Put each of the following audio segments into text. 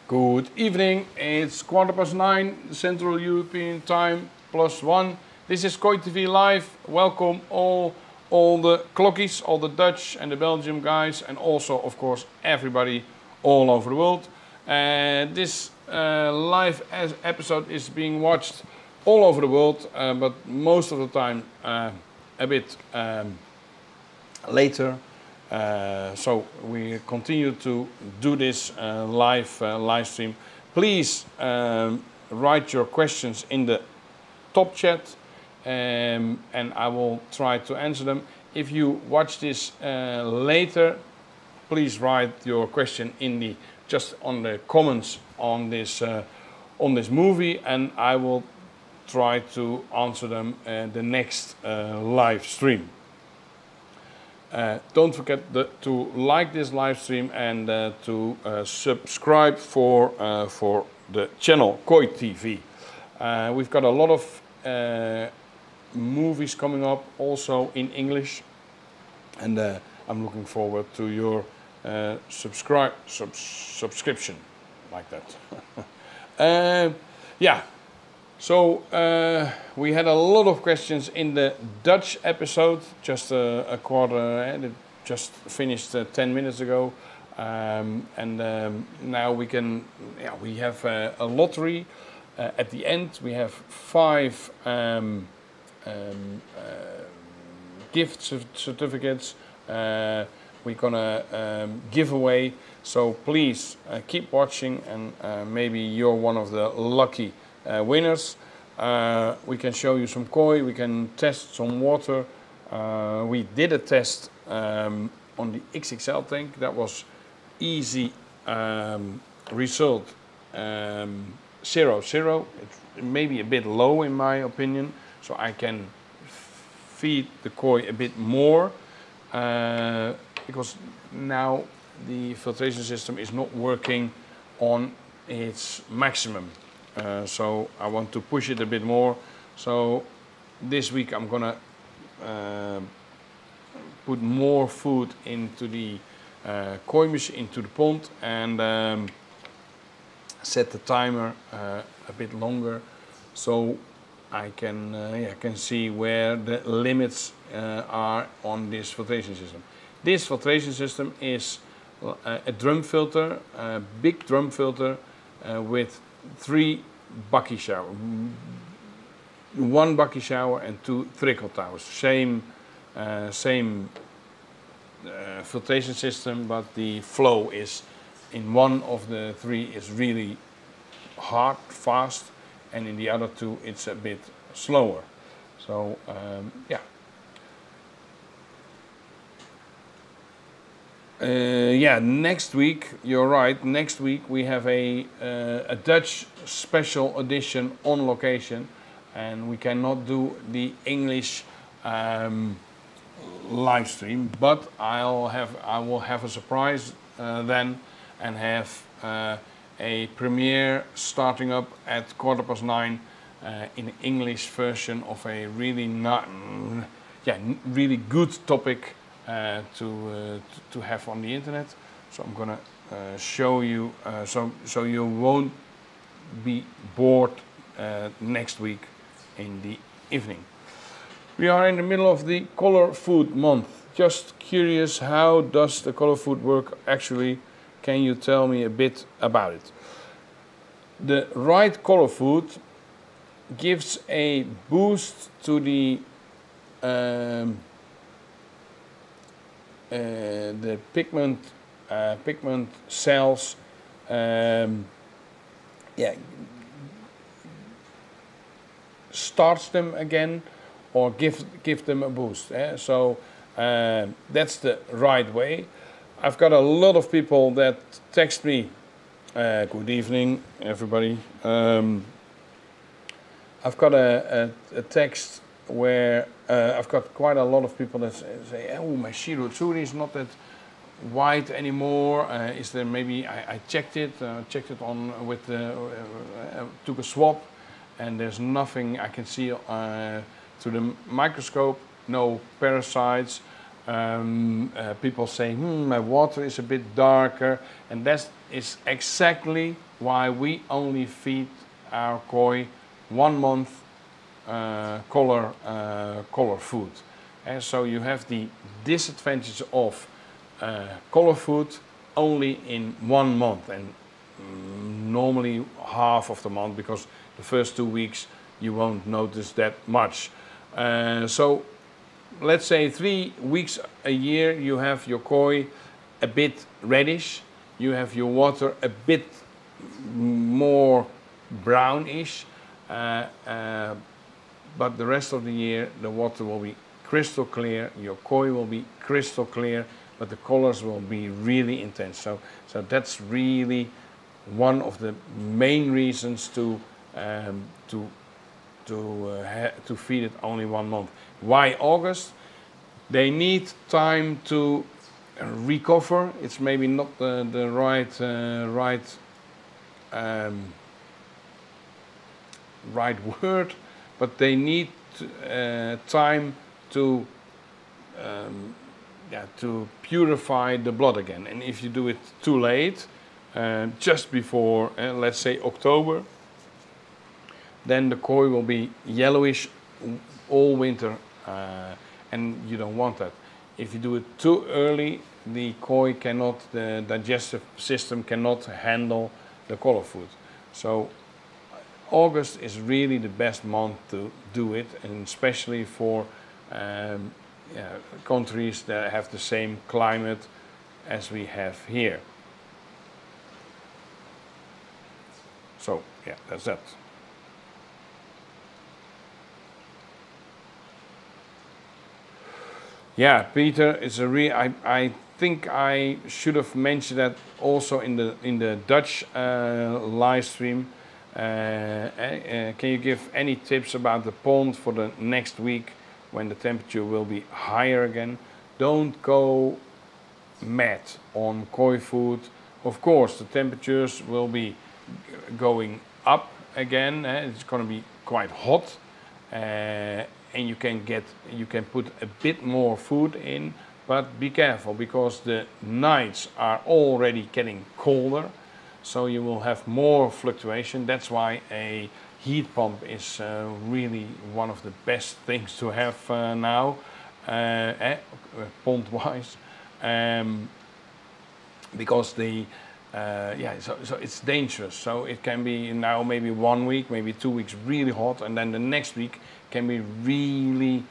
Good evening, it's 9:15 Central European Time +1. This is KOI TV Live. Welcome all the clockies, all the Dutch and the Belgium guys, and also of course everybody all over the world. This live episode is being watched all over the world, but most of the time a bit later. So we continue to do this live stream. Please write your questions in the top chat, and I will try to answer them. If you watch this later, please write your question in just on the comments on this movie, and I will try to answer them the next live stream. Don't forget to like this live stream and to subscribe for the channel KOI TV. We've got a lot of movies coming up also in English, and I'm looking forward to your subscription like that. Yeah. So we had a lot of questions in the Dutch episode, just a quarter, it just finished 10 minutes ago, and now we have a lottery. At the end we have 5 gift certificates we're gonna give away, so please keep watching, and maybe you're one of the lucky winners. We can show you some koi, we can test some water. We did a test on the XXL tank. That was easy result, 0-0. It may be a bit low in my opinion, so I can feed the koi a bit more, because now the filtration system is not working on its maximum. So I want to push it a bit more. So this week I'm gonna put more food into the koi machine, into the pond, and set the timer a bit longer, so I can see where the limits are on this filtration system. This filtration system is a drum filter, a big drum filter with 3 bucky shower, 1 bucky shower and 2 trickle towers. Same filtration system, but the flow is in one of the 3 is really hard, fast, and in the other 2 it's a bit slower. So yeah. Yeah, next week, you're right, next week we have a Dutch special edition on location, and we cannot do the English live stream, but I will have a surprise then, and have a premiere starting up at 9:15 in English version of a really really good topic to have on the internet. So I'm gonna show you, so you won't be bored next week in the evening. We are in the middle of the color food month. Just curious, how does the color food work actually? Can you tell me a bit about it? The right color food gives a boost to the pigment cells, starts them again, or give them a boost. So that's the right way. I've got a lot of people that text me. Good evening, everybody. I've got a text where I've got quite a lot of people that say, oh, my Shirotsuri is not that white anymore. Is there maybe, I checked it on with took a swab, and there's nothing I can see through the microscope, no parasites. People say, my water is a bit darker, and that is exactly why we only feed our koi 1 month color food. And so you have the disadvantage of color food only in 1 month, and normally half of the month, because the first 2 weeks you won't notice that much. So let's say 3 weeks a year you have your koi a bit reddish, you have your water a bit more brownish, but the rest of the year the water will be crystal clear, your koi will be crystal clear, but the colors will be really intense. So that's really one of the main reasons to feed it only 1 month. Why August? They need time to recover. It's maybe not the right word, but they need time to purify the blood again. And if you do it too late, just before let's say October, then the koi will be yellowish all winter, and you don't want that. If you do it too early, the koi cannot, the digestive system cannot handle the color food. So August is really the best month to do it, and especially for countries that have the same climate as we have here. So yeah, that's that. Yeah, Peter, it's a I think I should have mentioned that also in the Dutch live stream. Can you give any tips about the pond for the next week when the temperature will be higher again? Don't go mad on koi food. Of course, the temperatures will be going up again. It's going to be quite hot, and you can put a bit more food in, but be careful because the nights are already getting colder. So you will have more fluctuation. That's why a heat pump is really one of the best things to have now, pond-wise, because so it's dangerous. So it can be now maybe 1 week, maybe 2 weeks really hot, and then the next week can be really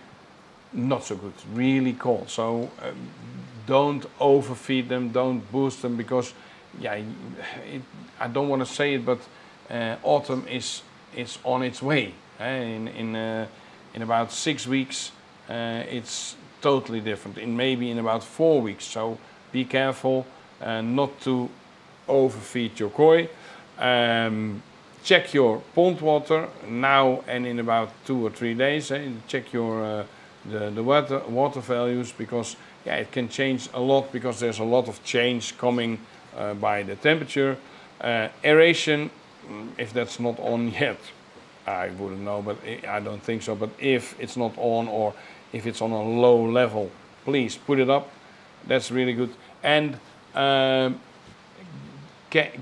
not so good, really cold. So don't overfeed them, don't boost them, because I don't want to say it, but autumn is on its way. In about 6 weeks, it's totally different. Maybe in about 4 weeks. So be careful not to overfeed your koi. Check your pond water now and in about 2 or 3 days. Check your the water values, because it can change a lot, because there's a lot of change coming by the temperature. Aeration, if that's not on yet, I wouldn't know, but I don't think so. But if it's not on, or if it's on a low level, please put it up. That's really good. And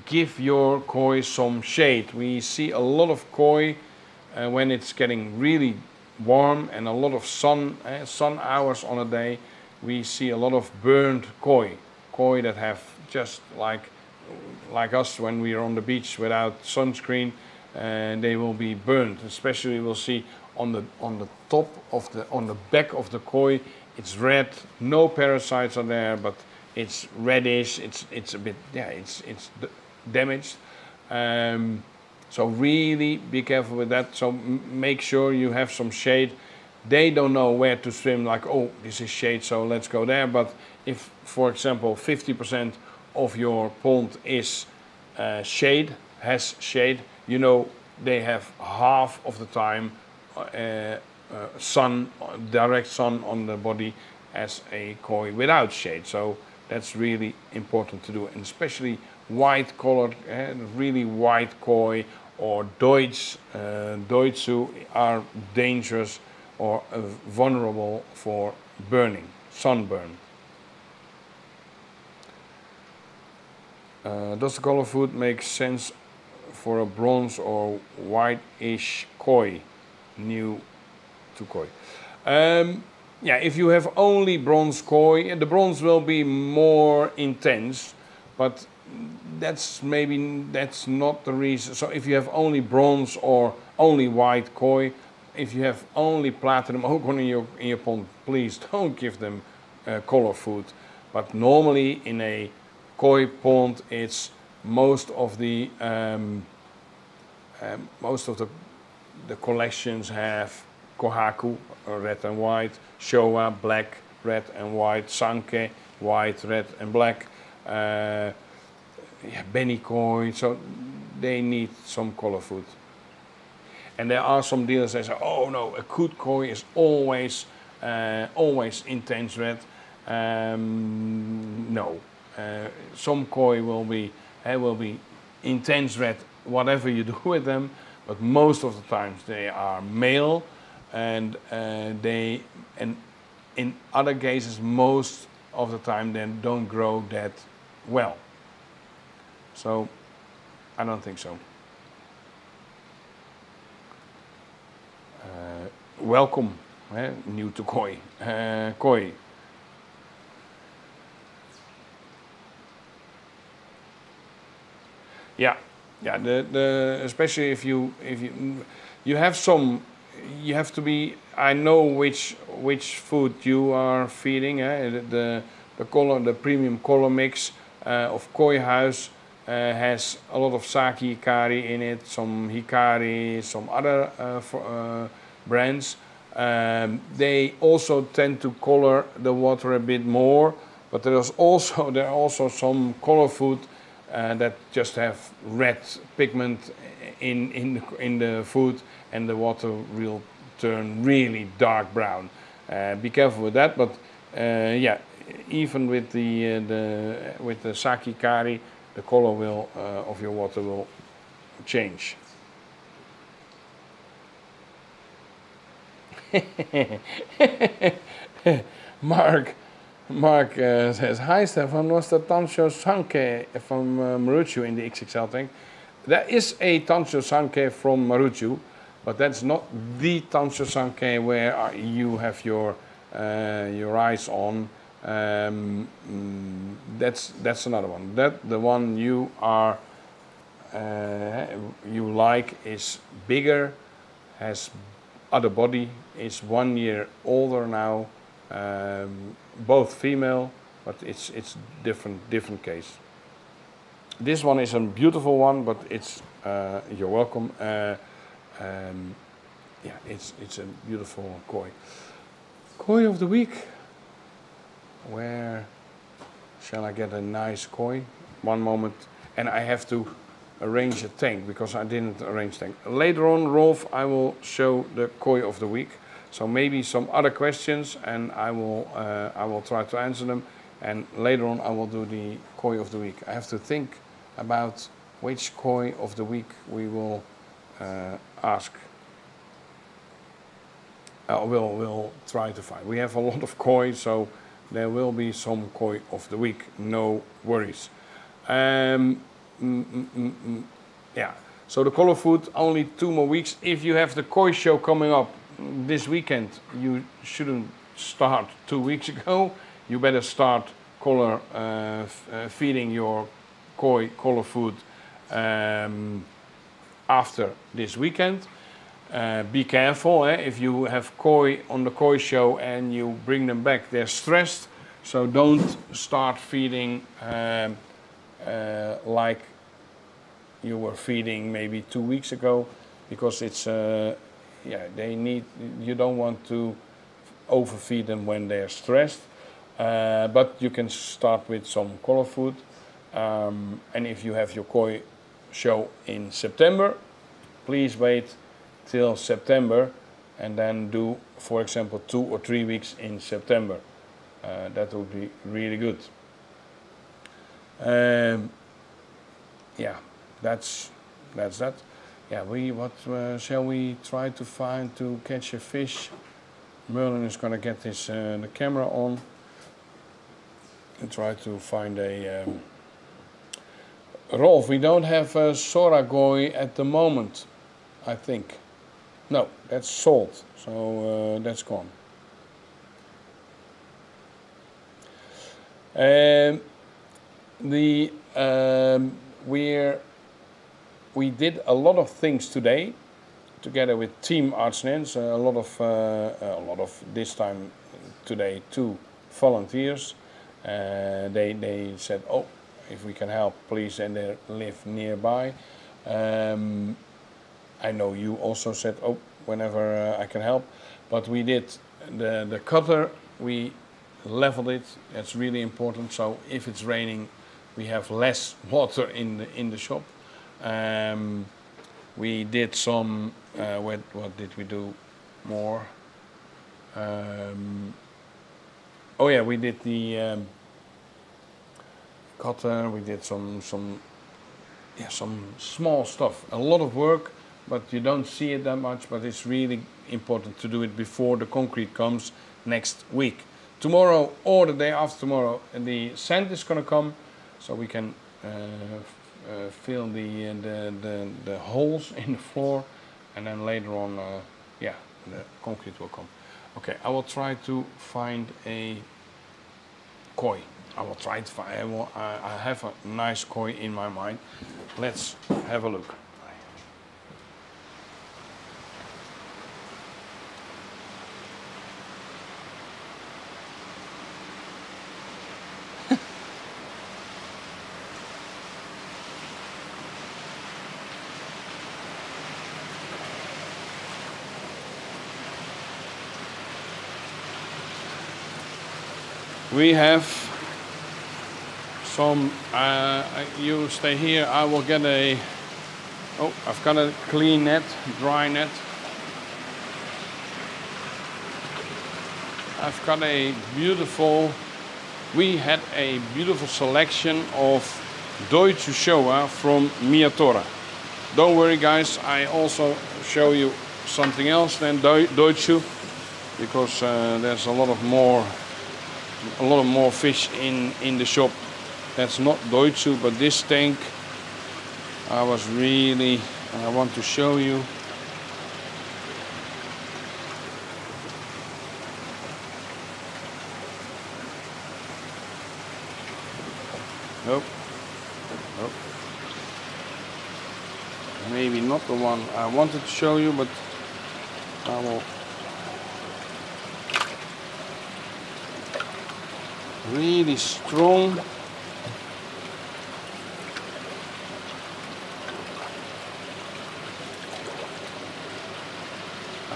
give your koi some shade. We see a lot of koi when it's getting really warm and a lot of sun hours on a day. We see a lot of burned koi that have, just like us when we are on the beach without sunscreen, they will be burned. Especially we'll see on the top of the back of the koi, it's red. No parasites are there, but it's reddish. It's a bit it's damaged. So really be careful with that. So make sure you have some shade. They don't know where to swim, like, oh, this is shade, so let's go there. But if, for example, 50% of your pond is shade, has shade, you know, they have half of the time direct sun on the body as a koi without shade. So that's really important to do, and especially white colored, really white koi or Deutsche are dangerous or vulnerable for burning, sunburn. Does the color food make sense for a bronze or whitish koi, new to koi. Yeah, if you have only bronze koi, the bronze will be more intense, but that's not the reason. So if you have only bronze or only white koi, if you have only platinum okon in your pond, please don't give them color food. But normally in a koi pond, it's most of the collections have kohaku, red and white, showa, black, red and white, sanke, white, red and black, yeah, Benny koi, so they need some color food. And there are some dealers that say, oh no, a good koi is always intense red. No, some koi will be intense red, whatever you do with them, but most of the times they are male, and in other cases, most of the time they don't grow that well. So I don't think so. Welcome, new to koi. Koi. Yeah, yeah. Especially if you have some, you have to be. I know which food you are feeding. The premium color mix of Koi House has a lot of sake hikari in it, some hikari, some other brands. They also tend to color the water a bit more, but there are also some color food that just have red pigment in the food, and the water will turn really dark brown. Be careful with that. But yeah, even with the sake kari, the color of your water will change. Mark says, hi Stefan, was the Tancho Sanke from Maruchu in the XXL tank? There is a Tancho Sanke from Maruchu, but that's not the Tancho Sanke where you have your eyes on. That's another one. The one you like is bigger, has other body, is 1 year older now. Both female, but it's different case. This one is a beautiful one, but it's you're welcome. Yeah, it's a beautiful koi. Koi of the week. Where shall I get a nice koi? One moment, and I have to arrange a tank because I didn't arrange tank. Later on, Rolf, I will show the koi of the week. So maybe some other questions, and I will try to answer them. And later on, I will do the koi of the week. I have to think about which koi of the week we will ask. We'll try to find. We have a lot of koi, so there will be some koi of the week. No worries. Yeah. So the color food, only 2 more weeks. If you have the koi show coming up this weekend, you shouldn't start 2 weeks ago. You better start feeding your koi color food after this weekend. Be careful, if you have koi on the koi show and you bring them back, they're stressed. So don't start feeding like you were feeding maybe 2 weeks ago, because it's yeah, you don't want to overfeed them when they're stressed. But you can start with some color food. And if you have your koi show in September, please wait till September and then do, for example, 2 or 3 weeks in September. That would be really good. Yeah, that's that. Yeah, shall we try to find to catch a fish? Merlin is gonna get his the camera on and try to find a Rolf, we don't have Soragoi at the moment, I think. No, that's salt, so that's gone. We did a lot of things today, together with Team Artsnens. A lot of this time today 2 volunteers. They said, oh, if we can help, please, and they live nearby. I know you also said, oh, whenever I can help. But we did the cutter, we leveled it. That's really important. So if it's raining, we have less water in the shop. We did some, what did we do more? Oh yeah, we did the cutter, we did some small stuff. A lot of work, but you don't see it that much, but it's really important to do it before the concrete comes next week. Tomorrow or the day after tomorrow, the sand is going to come, so we can fill the holes in the floor, and then later on, yeah, the concrete will come. Okay, I will try to find a koi. I will try to find. I have a nice koi in my mind. Let's have a look. We have some, you stay here, I will get a, oh, I've got a clean net, dry net. I've got a beautiful, we had a beautiful selection of Deutsche Showa from Miyatora. Don't worry guys, I also show you something else than Deutsche, because there's a lot more fish in the shop. That's not Deutsche, but this tank I want to show you. Nope. Nope. Maybe not the one I wanted to show you, but I will. Really strong.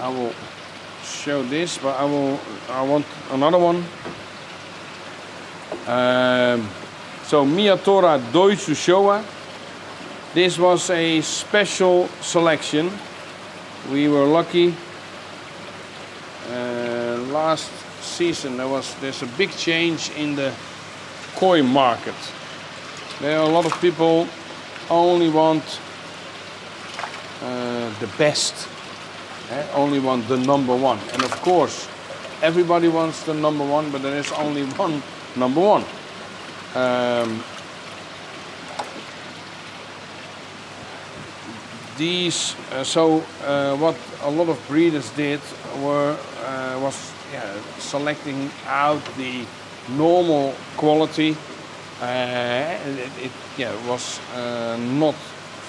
I will show this, but I want another one. So Miyatora Deutsche Showa. This was a special selection. We were lucky. Last season there's a big change in the koi market. There are a lot of people only want the best, only want the number one, and of course everybody wants the number one, but there is only one number one. What a lot of breeders did was selecting out the normal quality. It was not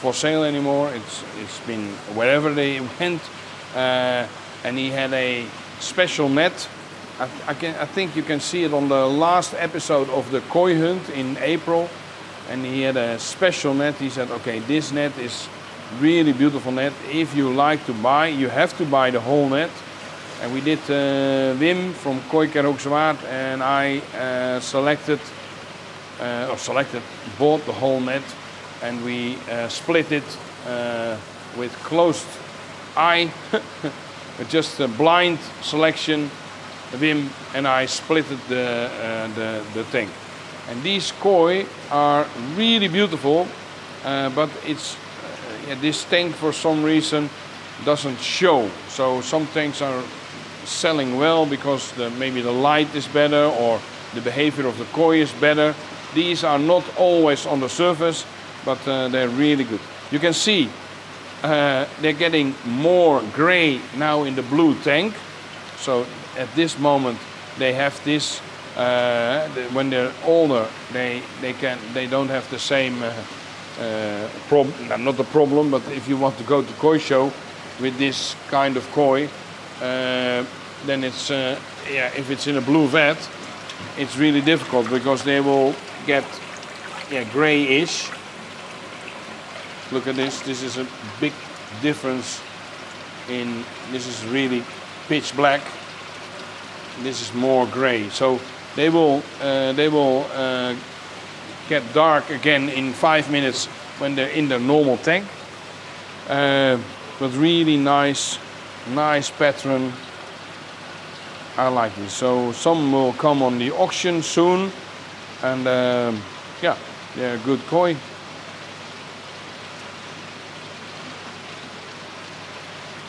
for sale anymore. It's been wherever they went, and he had a special net. I think you can see it on the last episode of the koi hunt in April, and he had a special net. He said, okay, this net is really beautiful net. If you like to buy, you have to buy the whole net. And we did Wim from Koi Kerhoekswaard, and I bought the whole net, and we split it with closed eye, just a blind selection. Wim and I split the tank. And these koi are really beautiful, but it's this tank for some reason doesn't show. So some tanks are selling well because maybe the light is better or the behavior of the koi is better. These are not always on the surface, but they're really good. You can see they're getting more gray now in the blue tank. So at this moment they have this. When they're older, they don't have the same problem. Not a problem, but if you want to go to koi show with this kind of koi, then it's if it's in a blue vat, it's really difficult because they will get grayish. Look at this. This is a big difference in. This is really pitch black. This is more gray. So they will get dark again in 5 minutes when they're in their normal tank. But really nice pattern. I like this. So some will come on the auction soon, and yeah, they're good koi.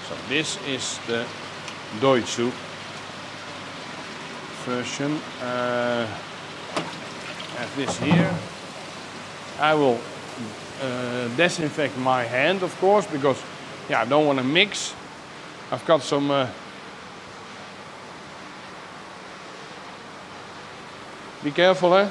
So this is the Deutsche version. I have this here. I will disinfect my hand, of course, because I don't want to mix. I've got some be careful, eh?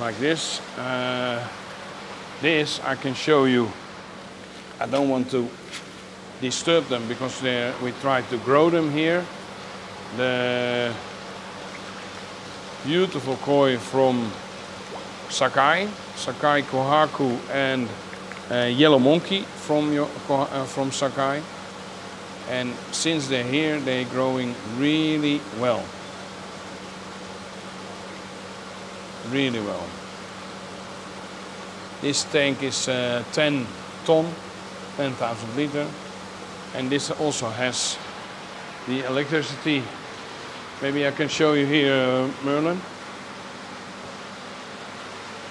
Like this. This I can show you. I don't want to disturb them because we try to grow them here. The beautiful koi from Sakai Kohaku, and Yellow Monkey from Sakai. And since they're here, they're growing really well. Really well. This tank is 10 ton, 10,000 liter, and this also has the electricity. Maybe I can show you here, Merlin.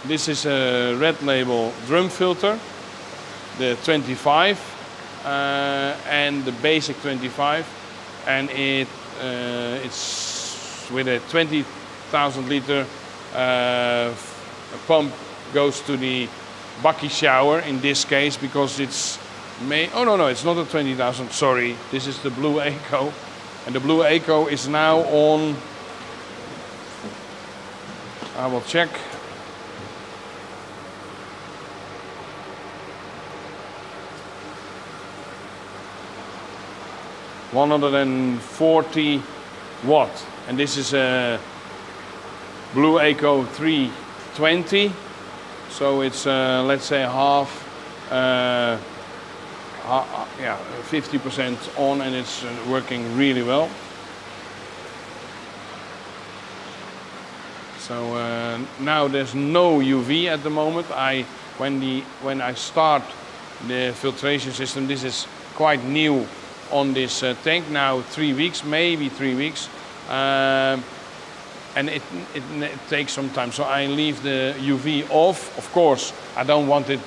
This is a Red Label drum filter, the 25 and the basic 25, and it's with a 20,000 liter pump goes to the bucky shower in this case, because it's oh no, it's not a 20,000, sorry, this is the Blue Eco, and the Blue Eco is now on, I will check, 140 watt, and this is a Blue Eco 320, so it's let's say half, 50% on, and it's working really well. So now there's no UV at the moment. When I start the filtration system, this is quite new on this tank now, 3 weeks, maybe 3 weeks. And it takes some time, so I leave the UV off. Of course, I don't want it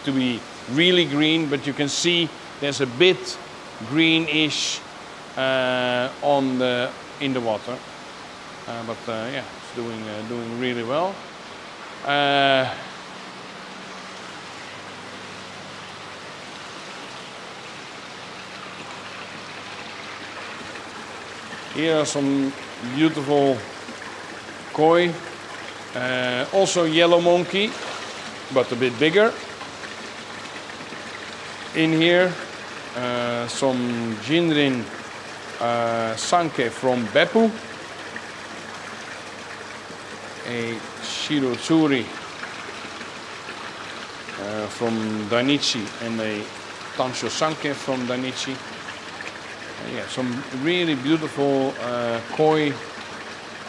to be really green, but you can see there's a bit greenish in the water. But yeah, it's doing really well. Here are some beautiful koi, also Yellow Monkey, but a bit bigger. In here, some Jinrin Sanke from Beppu, a Shirotsuri from Dainichi, and a Tansho Sanke from Dainichi. Yeah, some really beautiful koi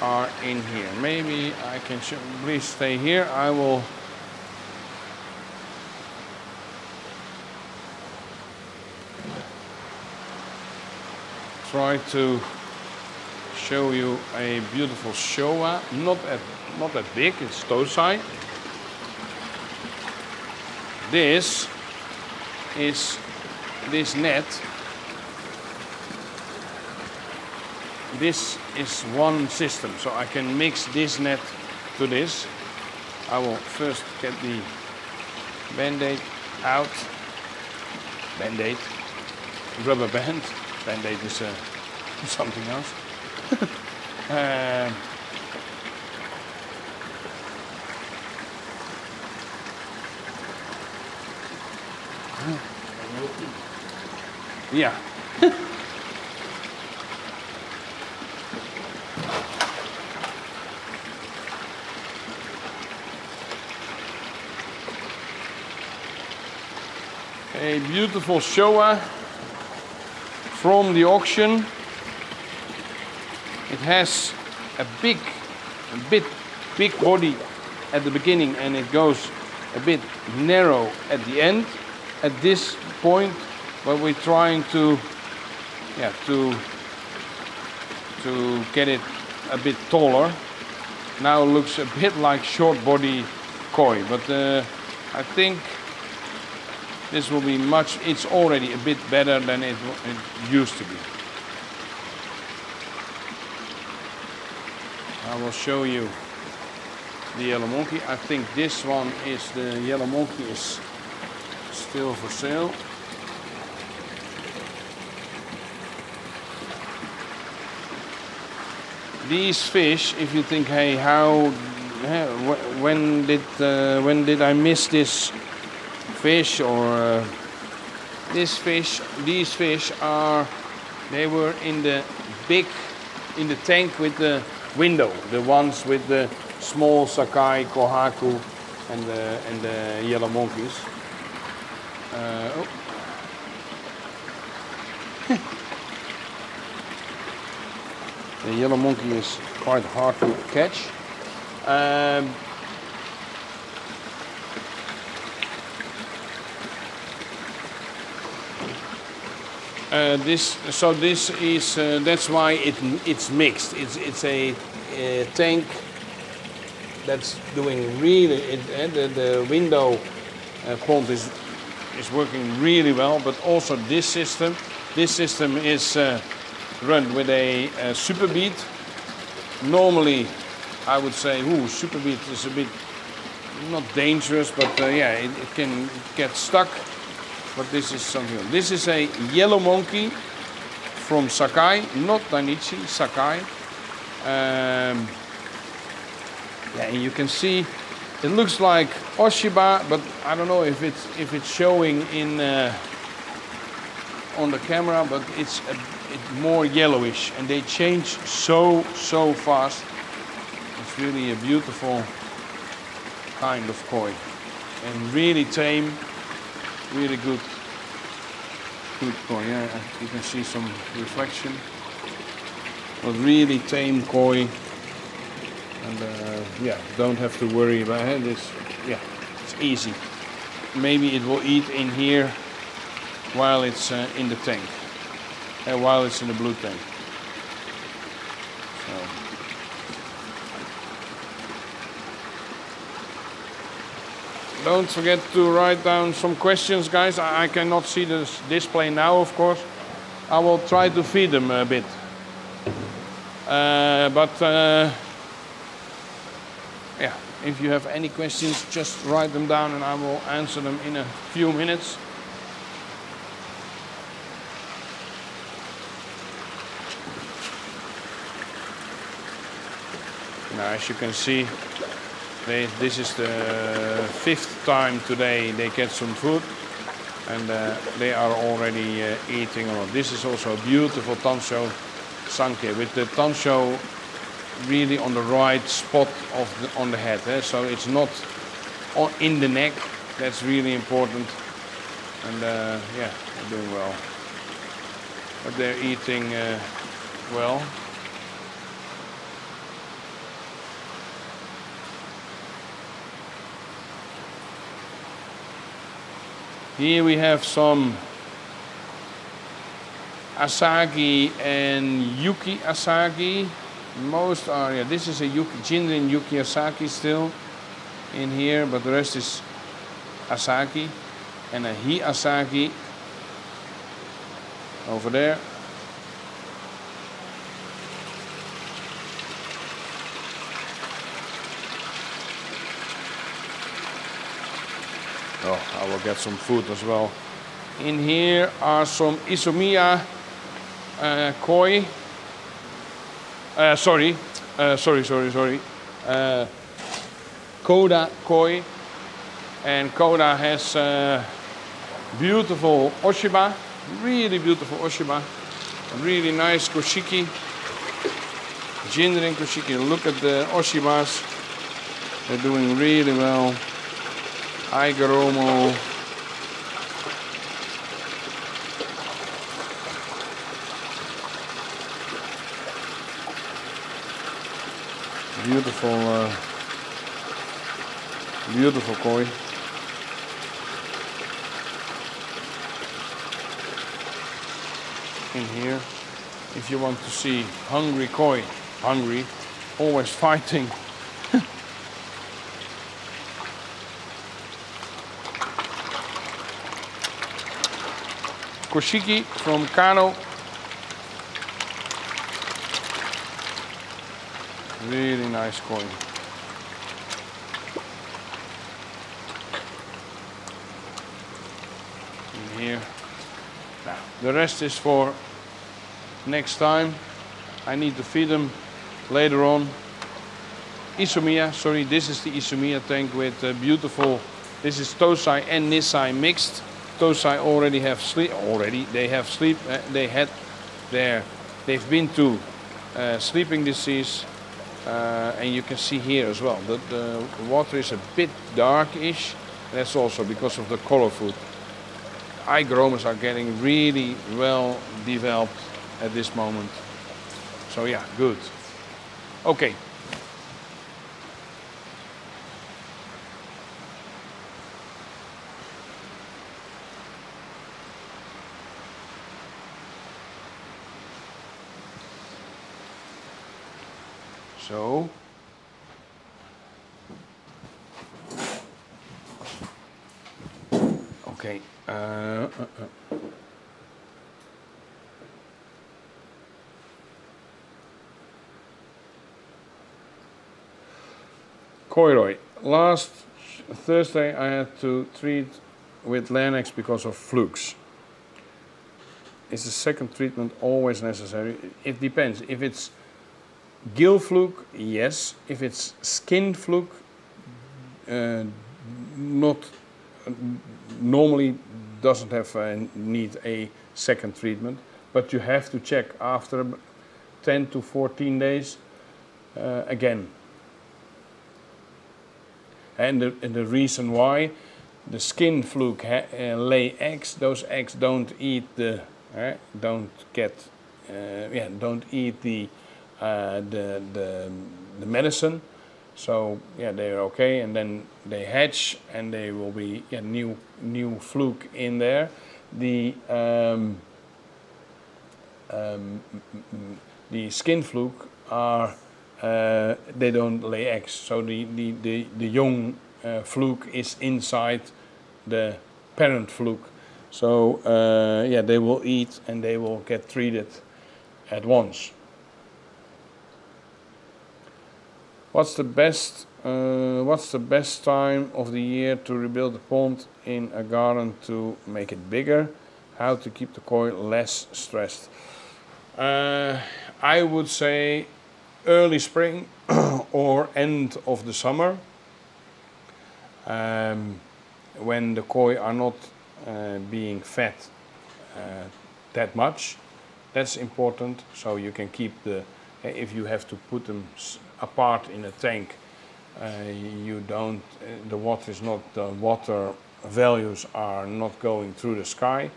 are in here. Maybe I can show, please stay here. I will try to show you a beautiful Showa, not that big, it's Tosai. This is this net, this is one system, so I can mix this net to this. I will first get the band-aid out. Band-aid, rubber band. Band-aid is something else. Yeah. A beautiful Showa from the auction. It has a big body at the beginning, and it goes a bit narrow at the end. At this point, but we're trying to get it a bit taller. Now it looks a bit like short body koi, but I think this will be much. It's already a bit better than it used to be. I will show you the yellow monkey. I think this one is the yellow monkey is still for sale. These fish, if you think, hey, when did I miss this fish or these fish they were in the tank with the window, the ones with the small Sakai, Kohaku, and the yellow monkeys. Oh. The yellow monkey is quite hard to catch. This is that's why it's mixed. It's a tank that's doing really. The window pond is working really well, but also this system. This system is run with a super beat. Normally, I would say, super beat is a bit not dangerous, but yeah, it can get stuck. But this is something else. This is a yellow monkey from Sakai, not Dainichi, Sakai. Yeah, and you can see it looks like Oshiba, but I don't know if it's showing in on the camera, but it's more yellowish, and they change so fast. It's really a beautiful kind of koi, and really tame, really good koi. Yeah, you can see some reflection, but really tame koi, and yeah, don't have to worry about it. Yeah, it's easy. Maybe it will eat in here while it's in the tank. While it's in the blue tank. So. Don't forget to write down some questions, guys. I cannot see this display now, of course. I will try to feed them a bit. Yeah, if you have any questions, just write them down and I will answer them in a few minutes. Now, as you can see, this is the 5th time today they get some food, and they are already eating a lot. This is also a beautiful Tansho Sanke with the Tansho really on the right spot on the head. So it's not in the neck. That's really important. And yeah, they're doing well. But they're eating well. Here we have some Asagi and Yuki Asagi. Most are, yeah, this is a Jinrin Yuki Asagi still in here, but the rest is Asagi. And a Hi Asagi over there. Oh, I will get some food as well. In here are some Isomia koi. Sorry. Koda koi. And Koda has beautiful Oshiba. Really beautiful Oshiba. Really nice Koshiki. Ginger and Koshiki. Look at the Oshibas. They're doing really well. Aigaromo. Beautiful, beautiful koi. In here, if you want to see hungry koi, hungry, always fighting. Koshiki from Kano. Really nice koi. In here. Now, the rest is for next time. I need to feed them later on. Isomia, sorry, this is the Isomia tank with beautiful, this is Tosai and Nisai mixed. Tosai already have sleep, they've been to sleeping disease, and you can see here as well that the water is a bit darkish. That's also because of the color food. Aigromas are getting really well developed at this moment. So yeah, good. Okay. So, okay. Koiroi. Last Thursday I had to treat with Lanex because of flukes. Is the second treatment always necessary? It depends. If it's gill fluke, yes. If it's skin fluke, not normally doesn't have need a second treatment, but you have to check after 10 to 14 days again. And the reason why the skin fluke lay eggs, those eggs don't eat the don't eat the medicine, so yeah, they're okay, and then they hatch and they will be new fluke in there. The skin fluke are they don't lay eggs, so the young fluke is inside the parent fluke, so yeah, they will eat and they will get treated at once. What's the best time of the year to rebuild a pond in a garden to make it bigger? How to keep the koi less stressed? I would say early spring or end of the summer, when the koi are not being fed that much. That's important, so you can keep the, if you have to put them apart in a tank, you don't, the water is not, the water values are not going through the sky,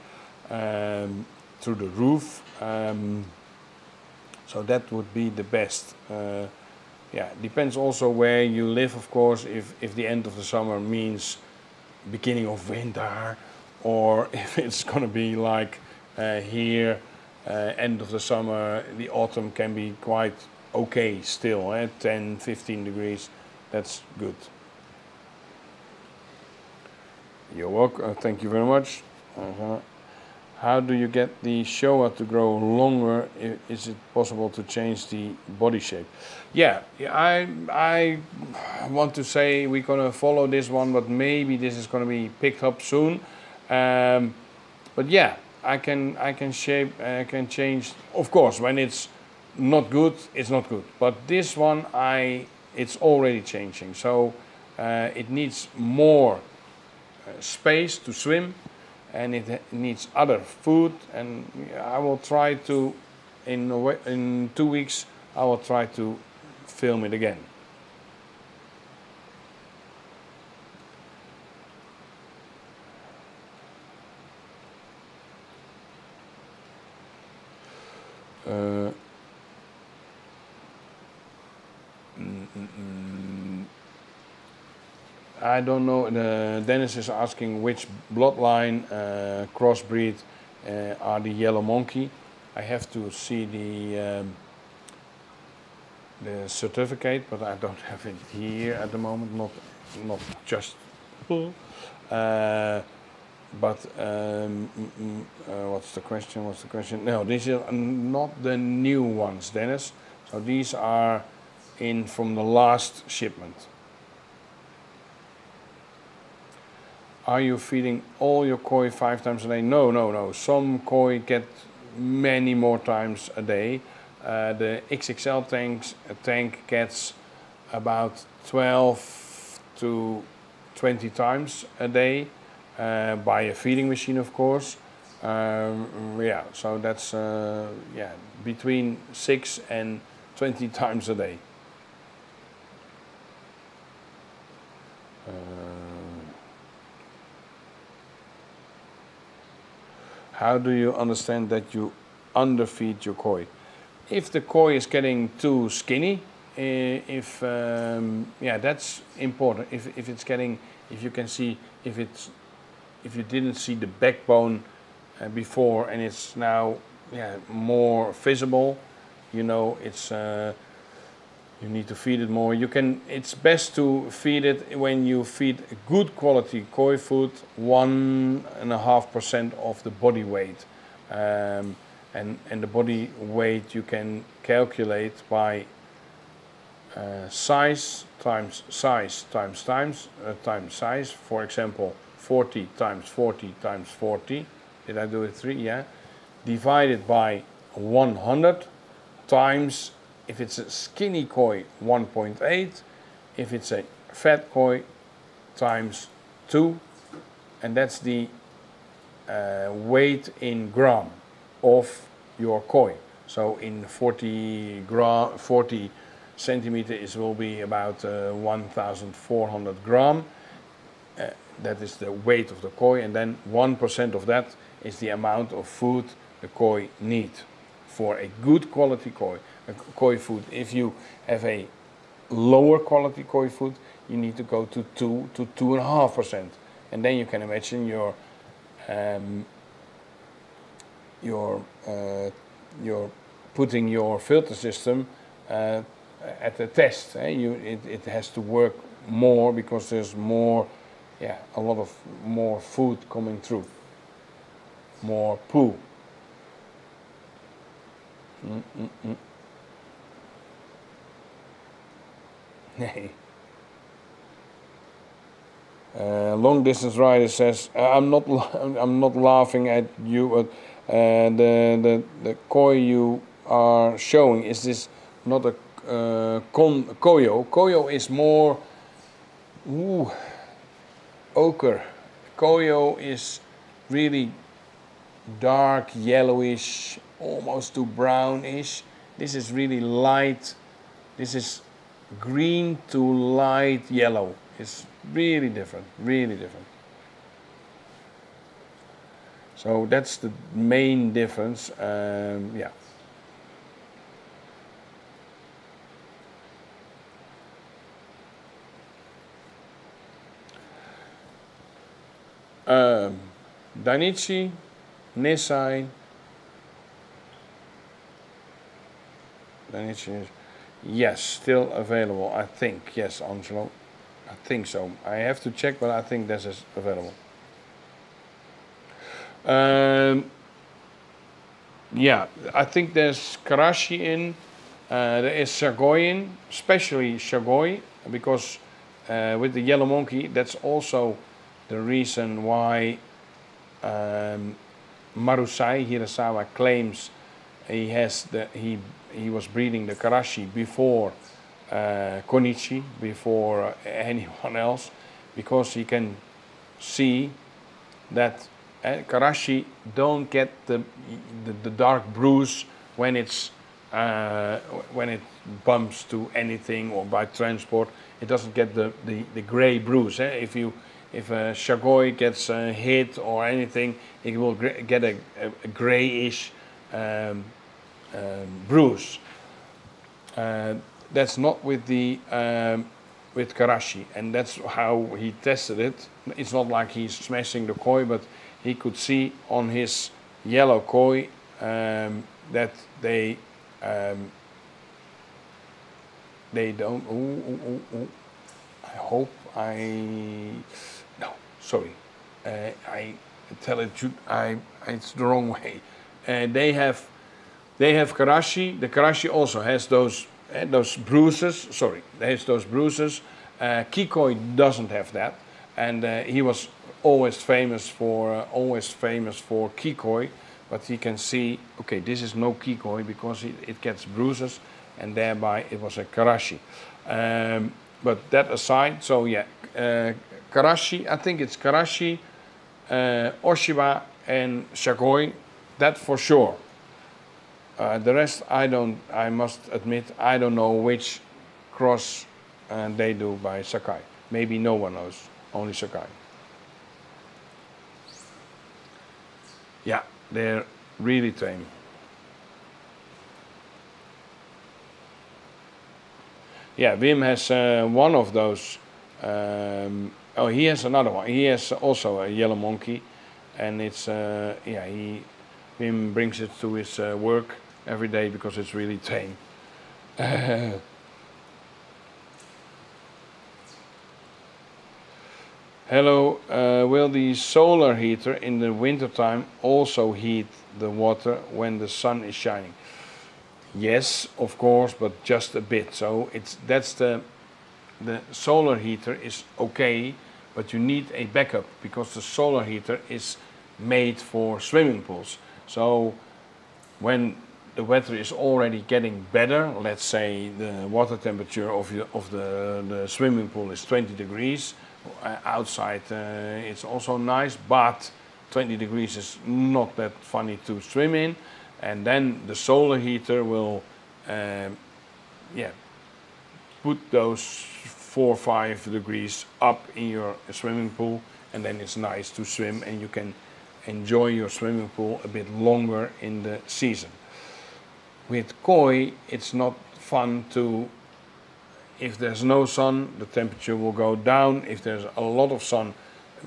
through the roof, so that would be the best. Yeah, depends also where you live, of course. If the end of the summer means beginning of winter, or if it's going to be like here, end of the summer, the autumn can be quite okay still, 10, 15 degrees, that's good. You're welcome, thank you very much. How do you get the showa to grow longer? Is it possible to change the body shape? Yeah, I want to say we're gonna follow this one, but maybe this is gonna be picked up soon. But yeah, I can change. Of course, when it's not good, it's not good. But this one, it's already changing. So it needs more space to swim, and it needs other food. And I will try to, in 2 weeks, I will try to film it again. I don't know. Dennis is asking which bloodline crossbreed are the yellow monkey. I have to see the certificate, but I don't have it here at the moment. Not just. But what's the question? What's the question? No, these are not the new ones, Dennis. So these are in from the last shipment. Are you feeding all your koi 5 times a day? No, no, no. Some koi get many more times a day. The XXL tank gets about 12 to 20 times a day by a feeding machine, of course. Yeah, so that's yeah, between 6 and 20 times a day. How do you understand that you underfeed your koi? If the koi is getting too skinny, yeah, that's important. If it's getting, if you can see, if you didn't see the backbone before and it's now, yeah, more visible, you know, it's you need to feed it more. You can. It's best to feed it when you feed good quality koi food, 1.5% of the body weight, and the body weight you can calculate by size times size times size. For example, 40 times 40 times 40. Did I do it 3? Yeah. Divided by 100 times. If it's a skinny koi, 1.8. If it's a fat koi, times 2. And that's the weight in gram of your koi. So in 40 centimeters, it will be about 1,400 gram. That is the weight of the koi. And then 1% of that is the amount of food the koi need for a good quality koi food. If you have a lower quality koi food, you need to go to 2 to 2.5%, and then you can imagine you're putting your filter system at the test. It has to work more because there's more, yeah, a lot of more food coming through, more poo. Long distance rider says, I'm not laughing at you, but the koi you are showing, is this not a koyo? Koyo is more ochre. Koyo is really dark yellowish, almost to brownish. This is really light. This is green to light yellow. It's really different, really different. So that's the main difference. Yeah. Dainichi, Nisai. Dainichi, yes, still available. I think, yes, Angelo. I think so. I have to check, but I think this is available. Yeah, I think there's karashi in, there is shagoi in, especially shagoi, because with the yellow monkey, that's also the reason why Marusai Hirasawa claims he was breeding the karashi before Konichi, before anyone else, because he can see that karashi don't get the dark bruise when it bumps to anything or by transport. It doesn't get the gray bruise. If a shagoi gets hit or anything, it will get a grayish bruise. That's not with the with karashi, and that's how he tested it. It's not like he's smashing the koi, but he could see on his yellow koi that they don't. I hope no, sorry. I tell it. It's the wrong way. They have karashi. The karashi also has those bruises. Sorry, has those bruises. Kikoi doesn't have that, and he was always famous for kikoi. But he can see, okay, this is no kikoi because it gets bruises, and thereby it was a karashi. But that aside, so yeah, karashi. I think it's karashi, oshiba, and shagoi. That for sure. The rest, I must admit, I don't know which cross they do by Sakai. Maybe no one knows, only Sakai. Yeah, they're really tame. Yeah, Wim has one of those. Oh, he has another one. He has also a yellow monkey, and it's yeah, Wim brings it to his work every day because it's really tame. Hello, will the solar heater in the wintertime also heat the water when the sun is shining? Yes, of course, but just a bit. So that's the solar heater is okay, but you need a backup because the solar heater is made for swimming pools. So when the weather is already getting better, let's say the water temperature of the swimming pool is 20 degrees, outside it's also nice, but 20 degrees is not that funny to swim in, and then the solar heater will yeah, put those 4 or 5 degrees up in your swimming pool, and then it's nice to swim and you can enjoy your swimming pool a bit longer in the season. With koi, it's not fun to, if there's no sun, the temperature will go down. If there's a lot of sun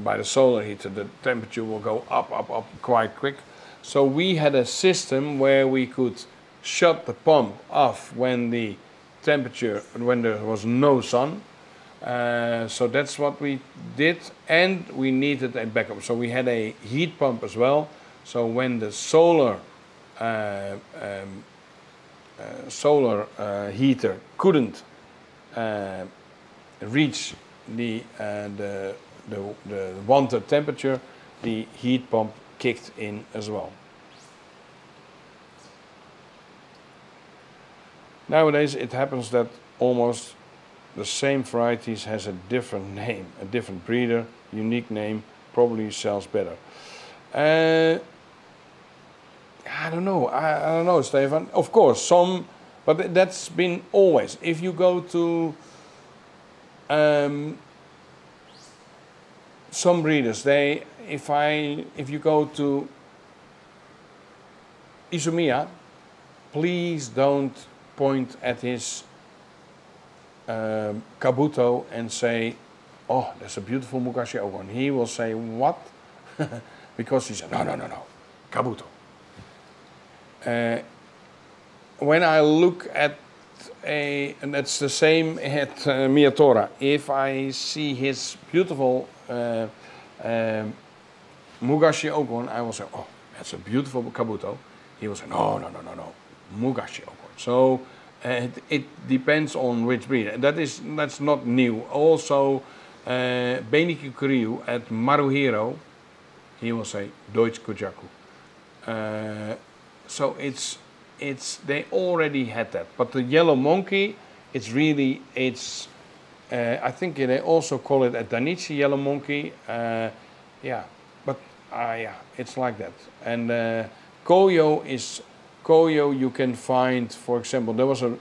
by the solar heater, the temperature will go up quite quick. So we had a system where we could shut the pump off when the temperature, when there was no sun. So that's what we did, and we needed a backup. So we had a heat pump as well. So when the solar heater couldn't reach the wanted temperature, the heat pump kicked in as well. Nowadays it happens that almost the same varieties has a different name, a different breeder, unique name, probably sells better. I don't know. I don't know, Stefan. Of course, some, but that's been always. If you go to some breeders, if you go to Izumiya, please don't point at his Kabuto and say, "Oh, that's a beautiful Mugashi Ogon." He will say, "What?" Because he said, "No, Kabuto." When I look at and that's the same at Miyatora, if I see his beautiful Mugashi Ogon, I will say, "Oh, that's a beautiful Kabuto." he will say, no, Mugashi Okoi. So it depends on which breed. That's not new. Also, Beniki Kuryu at Maruhiro, he will say Deutsch Kujaku. So they already had that. But the yellow monkey, I think they also call it a Danichi yellow monkey. Yeah, it's like that. And Koyo you can find, for example, there was a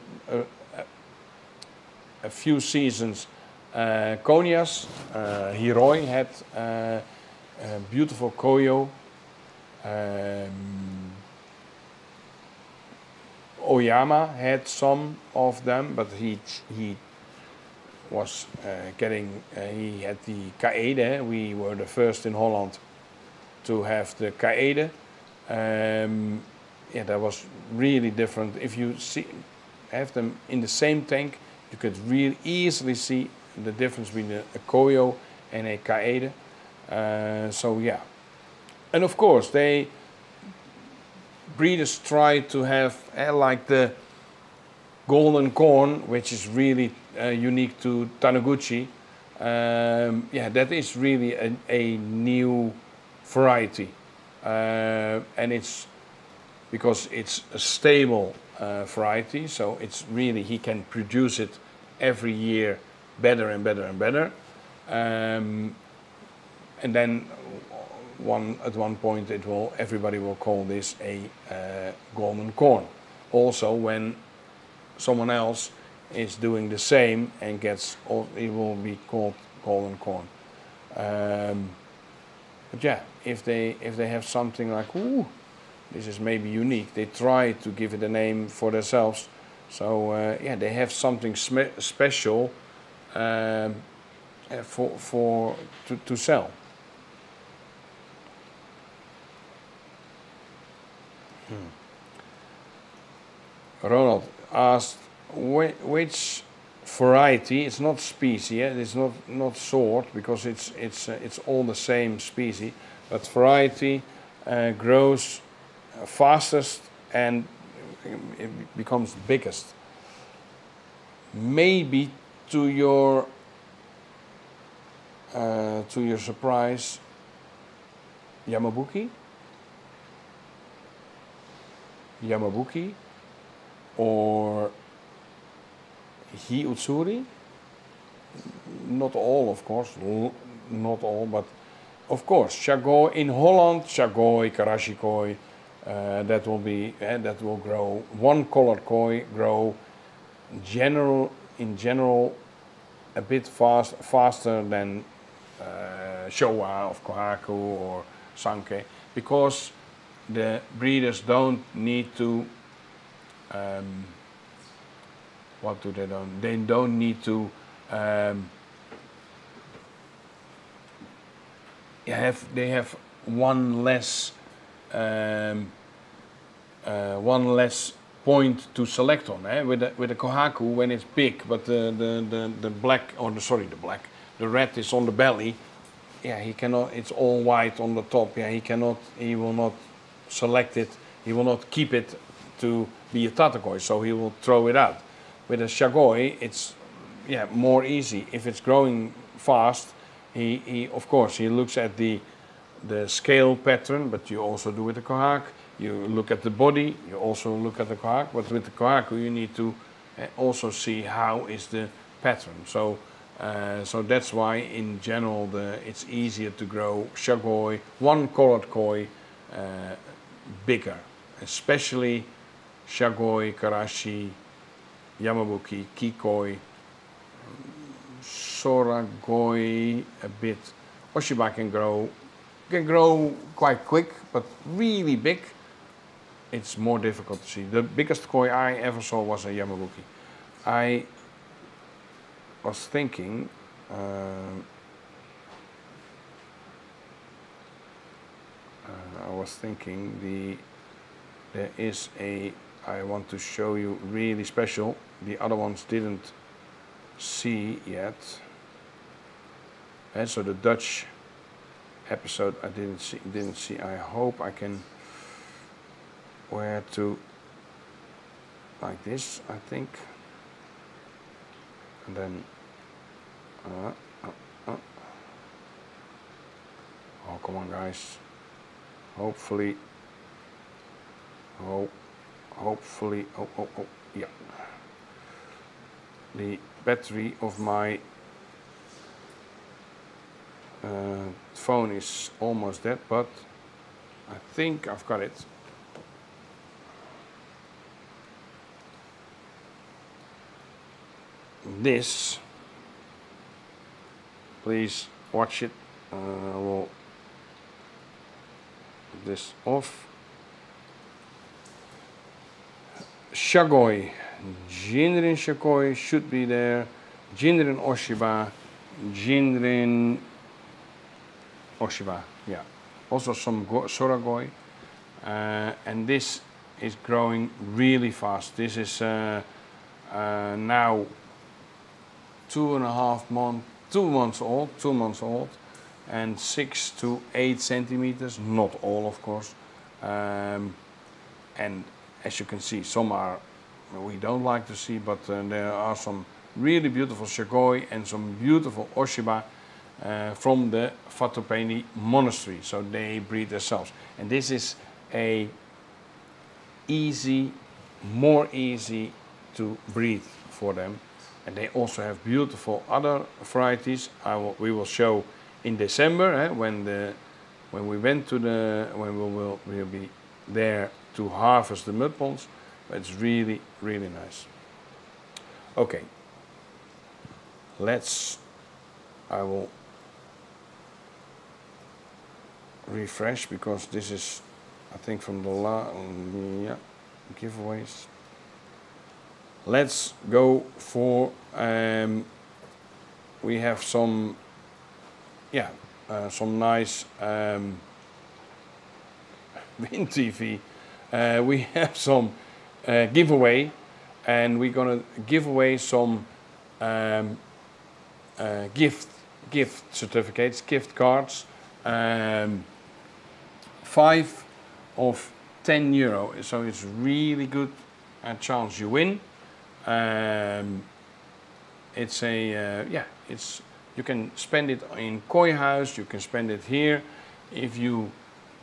few seasons, Konias, Hiroi had beautiful Koyo. Oyama had some of them, but he was he had the Kaede. We were the first in Holland to have the Kaede. That was really different. If you have them in the same tank, you could really easily see the difference between a Koyo and a Kaede. So yeah, and of course breeders try to have like the golden corn, which is really unique to Taniguchi. That is really a new variety, and it's because it's a stable variety, so it's really, he can produce it every year better and better and better. And then at one point everybody will call this a golden corn. Also, when someone else is doing the same and it will be called golden corn. But yeah, if they have something like, ooh, this is maybe unique, they try to give it a name for themselves. So they have something special to sell. Ronald asked which variety. It's not species. It's not sort, because it's all the same species. But variety grows fastest and it becomes biggest. Maybe to your surprise, Yamabuki, or Hi-Utsuri. Not all, of course, not all, but of course, Shagoi in Holland, Shagoi, Karashi koi, that will grow. One colored koi grow in general a bit faster than Showa of Kohaku or Sankei, because the breeders don't need to what do they do? They don't need to they have one less point to select on. With the Kohaku, when it's big, but the black, or the red is on the belly. Yeah, he cannot. It's all white on the top. Yeah, he will not select it. He will not keep it to be a tatakoi, so he will throw it out. With a Shagoi, it's more easy. If it's growing fast, he of course he looks at the scale pattern, but you also do with the Kohak. You look at the body, you also look at the Kohak, but with the Kohaku you need to also see how is the pattern. So that's why in general it's easier to grow Shagoi, one colored koi, bigger, especially Shagoi, Karashi, Yamabuki, Kikoi, Soragoi a bit. Oshiba can grow quite quick, but really big, it's more difficult to see. The biggest koi I ever saw was a Yamabuki. I was thinking, there is I want to show you really special. The other ones didn't see yet. And so the Dutch episode I didn't see. I hope I can where to, like this, I think. And then, oh, come on, guys. Hopefully, hopefully, yeah. The battery of my phone is almost dead, but I think I've got it. This, please watch it. I will put this off. Shagoi, Jinrin Shagoi should be there. Jinrin Oshiba, Jinrin Oshiba, yeah. Also some Soragoi, and this is growing really fast. This is now 2.5 months, 2 months old, and 6 to 8 centimeters, not all of course. And as you can see, some are we don't like to see, but there are some really beautiful Shagoi and some beautiful Oshiba from the Fatopeni monastery, so they breed themselves. And this is a more easy to breed for them. And they also have beautiful other varieties. We will show in December when we went to we'll be there to harvest the mud ponds. It's really nice. Okay, I will refresh because this is, I think, from the giveaways. Let's go for we have some nice Win TV. We have some giveaway, and we're gonna give away some gift certificates, gift cards. 5 of €10, so it's really good chance you win. It's you can spend it in Koi House, you can spend it here. If you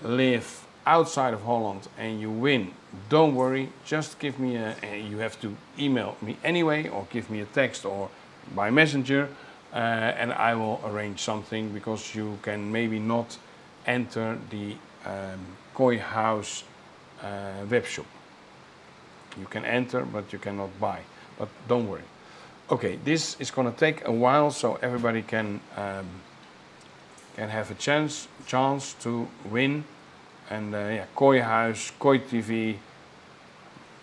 live outside of Holland and you win, don't worry, just give me you have to email me anyway, or give me a text or by messenger, and I will arrange something, because you can maybe not enter the Koi House web shop. You can enter, but you cannot buy. But don't worry. Okay, this is going to take a while, so everybody can have a chance to win. And Koi House, Koi TV,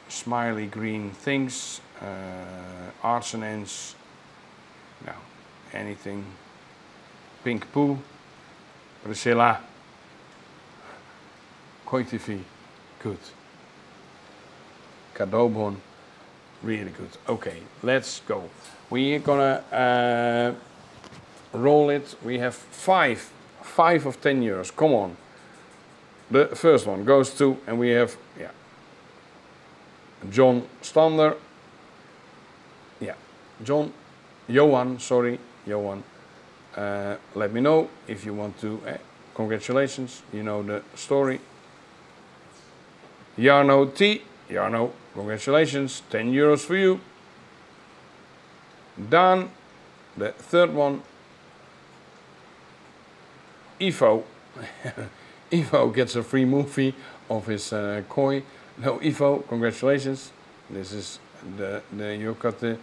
smiley green things, arts and ends, anything, pink poo, Priscilla, Koi TV, good. Cadeaubon, really good. Okay, let's go. We're gonna roll it. We have 5 of €10. Come on. The first one goes to, and we have John Stander. Johan. Let me know if you want to. Congratulations, you know the story. Jarno T. Jarno, congratulations, €10 for you. Dan, the third one. Ivo. Ivo gets a free movie of his koi. No, Ivo, congratulations. This is you got the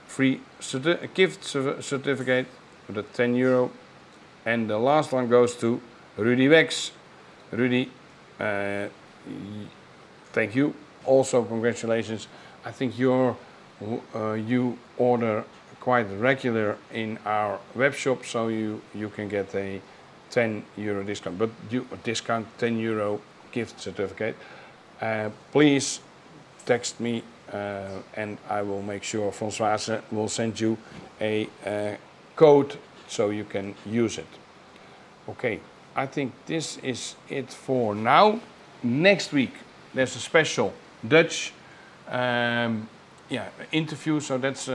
free gift certificate for the €10. And the last one goes to Rudy Wex. Rudy, thank you. Also, congratulations. I think you order quite regular in our web shop, so you can get a €10 discount. But discount €10 gift certificate. Please text me, and I will make sure Françoise will send you a code so you can use it. Okay, I think this is it for now. Next week there's a special Dutch interview, so that's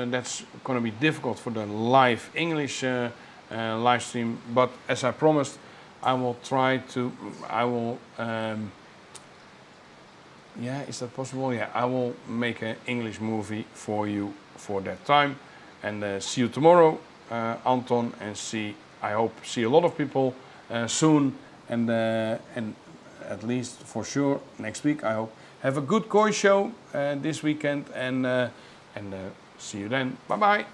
going to be difficult for the live English live stream. But as I promised, I will try to. Yeah, is that possible? Yeah, I will make an English movie for you for that time. And see you tomorrow, Anton, and I hope see a lot of people soon, and at least for sure next week. I hope have a good koi show this weekend, and see you then. Bye bye.